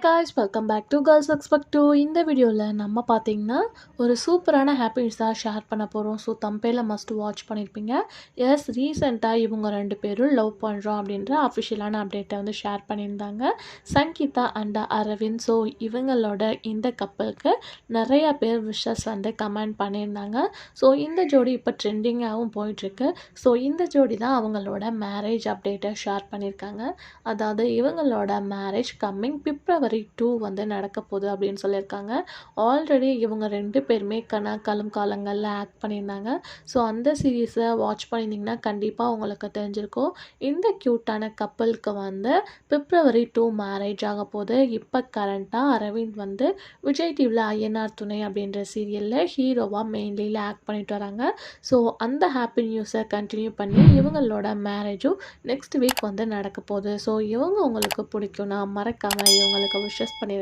guys, welcome back to Girls Expect 2. இந்த வீடியோவில் நம்ம பார்த்தீங்கன்னா ஒரு சூப்பரான ஹாப்பி நியூஸாக ஷேர் பண்ண போகிறோம். ஸோ தம்பேல மஸ்ட் வாட்ச் பண்ணியிருப்பீங்க. எஸ், ரீசெண்டாக இவங்க ரெண்டு பேரும் லவ் பண்ணுறோம் அப்படின்ற அஃபிஷியலான அப்டேட்டை வந்து ஷேர் பண்ணியிருந்தாங்க சங்கீதா அண்ட் அரவிந்த். ஸோ இவங்களோட இந்த கப்பலுக்கு நிறைய பேர் விஷஸ் வந்து கமெண்ட் பண்ணியிருந்தாங்க. ஸோ இந்த ஜோடி இப்போ ட்ரெண்டிங்காகவும் போயிட்டுருக்கு. ஸோ இந்த ஜோடி தான் அவங்களோட மேரேஜ் அப்டேட்டை ஷேர் பண்ணியிருக்காங்க. அதாவது இவங்களோட மேரேஜ் கம்மிங் பிப்ரவரி 2 வந்து நடக்க போகுது அப்படின்னு சொல்லியிருக்காங்க. ஆல்ரெடி இவங்க ரெண்டு பேருமே கனாக்காலம் காலங்களில் ஆக்ட் பண்ணியிருந்தாங்க. ஸோ அந்த சீரீஸை வாட்ச் பண்ணியிருந்தீங்கன்னா கண்டிப்பாக உங்களுக்கு தெரிஞ்சிருக்கும். இந்த க்யூட்டான கப்பலுக்கு வந்து பிப்ரவரி 2 மேரேஜ் ஆக போகுது. இப்போ கரண்ட்டாக அரவிந்த் வந்து விஜய் டிவியில் ஐயனார் துணை அப்படின்ற சீரியலில் ஹீரோவாக மெயின் லீடில் ஆக்ட் பண்ணிட்டு வராங்க. ஸோ அந்த ஹாப்பி நியூஸை கண்டினியூ பண்ணி இவங்களோட மேரேஜும் நெக்ஸ்ட் வீக் வந்து நடக்க போகுது. ஸோ இவங்க உங்களுக்கு பிடிக்கும்னா மறக்காமல் இவங்களுக்கு விஷஸ் பண்ணி